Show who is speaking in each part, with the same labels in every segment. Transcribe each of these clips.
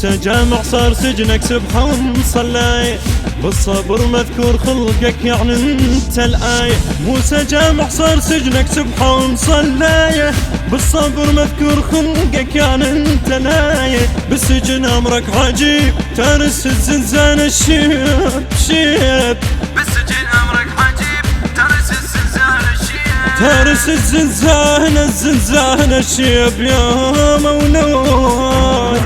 Speaker 1: موسى جامع صار سجنك سبحان صلاي، بالصبر مذكور خلقك يعني انت الآية. موسى جامع صار سجنك سبحان صلاي، بالصبر مذكور خلقك يعني انت الآية. بالسجن امرك عجيب تارس الزنزان الشيب شيب،
Speaker 2: بالسجن امرك عجيب تارس الزنزان الشيب،
Speaker 1: تارس الزنزان الشيب يا مولاي.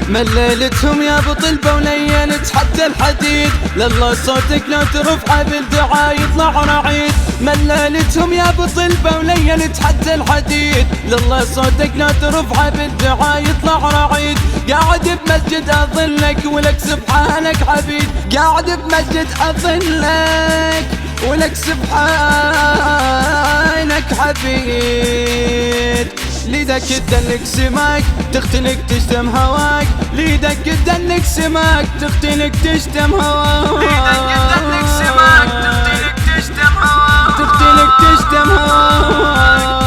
Speaker 2: مللتهم يا بطل ولينت حتى الحديد، لله صوتك لا ترفع بالدعاء يطلع رعيد. مللتهم يا بطل ولينت حتى الحديد، لله صوتك لا ترفع بالدعاء يطلع رعيد. قاعد بمسجد اظلك ولك سبحانك عبيد، قاعد بمسجد اظلك ولك سبحانك عبيد. ليدك تدلك سماك تختلك تشتم هواك، ليدك تدلك سماك تختلك تشتم هواك، ليدك تدلك سماك تختلك تشتم هواك، تختلك تشتم هواك.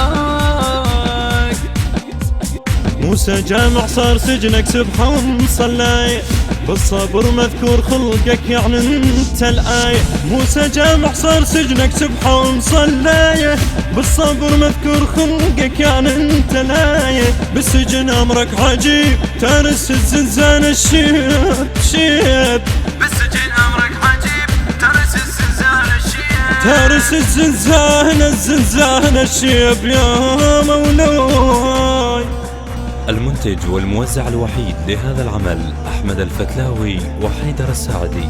Speaker 1: موسى جامع صار سجنك سبحان صلاي، بالصبر مذكور خلقك يعني انت الآية. موسى جامع صار سجنك سبحان صلاي، بالصبر مذكور خلقك يعني انت الآية. بالسجن امرك عجيب تارس الزنزان الشيب شيب،
Speaker 2: بالسجن امرك عجيب تارس الزنزان الشيب،
Speaker 1: تارس الزنزان الشيب يا مولاي.
Speaker 3: المنتج والموزع الوحيد لهذا العمل أحمد الفتلاوي وحيدر الساعدي.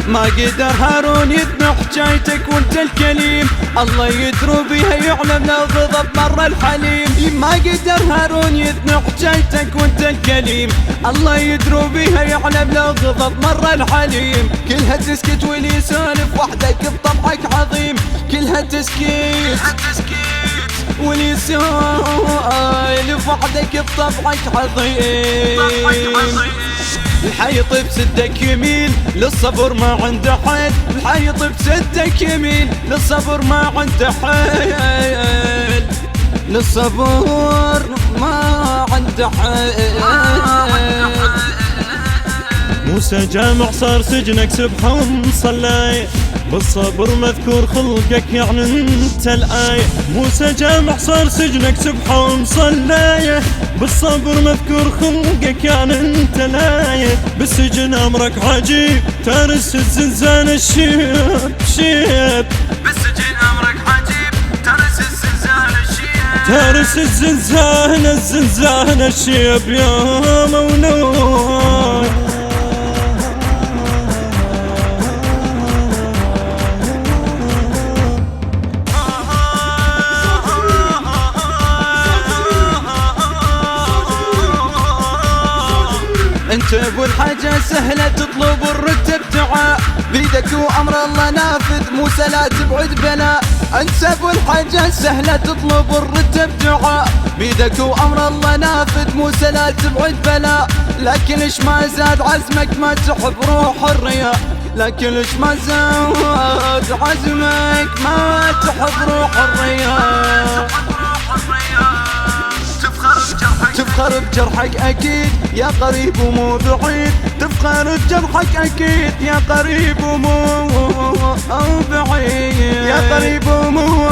Speaker 2: ما قدر هارون يذبح حجايتك وانت الكليم، الله يدرو بها يعلم لو غضب مر الحليم. ما قدر هارون يذبح حجايتك وانت الكليم، الله يدرو بها يعلم لو غضب مر الحليم. كلها تسكت واللي يسولف وحدك بطبعك عظيم، كلها تسكت واللي يسولف وحدك بطبعك عظيم. الحيط بسدك يميل للصبر ما عنده حيل، الحيط بسدك يميل للصبر ما عنده حيل، للصبر ما عنده حيل.
Speaker 1: موسى جامع صار سجنك سبحان صلاي، بالصبر مذكور خلقك يعني انت الآية. موسى جامع صار سجنك سبحان صلاي، بالصبر مذكور خلقك يعني انت الآية. بالسجن امرك عجيب تارس الزنزان الشيب شيب،
Speaker 2: بالسجن امرك عجيب تارس الزنزان الشيب،
Speaker 1: تارس الزنزان الشيب يا مولاي.
Speaker 2: انت ابو الحاجة سهلة تطلب الرتب دعاء، بيدك وامر الله نافذ موسى لا تبعد بلاء. انت ابو الحاجة سهلة تطلب الرتب دعاء، بيدك وامر الله نافذ موسى لا تبعد بلاء. لكن ايش ما زاد عزمك ما تحب روح الرياء، لكن ايش ما زاد عزمك ما تحب روح الرياء. تفخر بجرحك أكيد يا قريب ومو بعيد، تفخر بجرحك أكيد يا قريب ومو بعيد، يا قريب ومو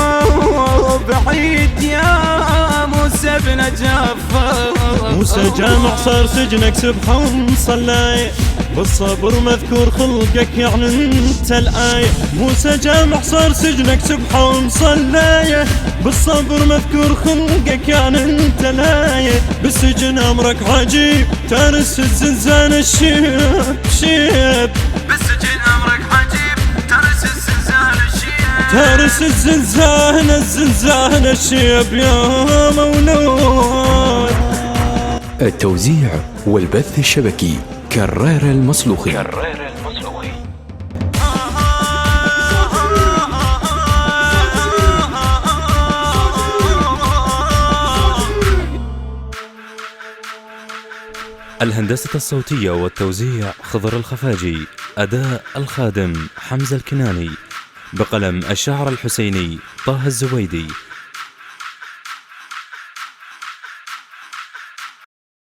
Speaker 2: بعيد يا موسى بن جعفر.
Speaker 1: موسى جامع صار سجنك سبحان صلاي، بالصبر مذكور خلقك يعني انت الآية. موسى جامع صار سجنك سبحان صلاي، بالصبر مذكور خلقك يعني انت الآية. بالسجن امرك عجيب تارس الزنزان الشيب شيب،
Speaker 2: بالسجن امرك عجيب تارس الزنزان الشيب،
Speaker 1: تارس الزنزان الشيب يا مولاي.
Speaker 4: التوزيع والبث الشبكي كرار المصلوخي.
Speaker 3: الهندسة الصوتية والتوزيع خضر الخفاجي. أداء الخادم حمزة الكناني. بقلم الشاعر الحسيني طه الزبيدي.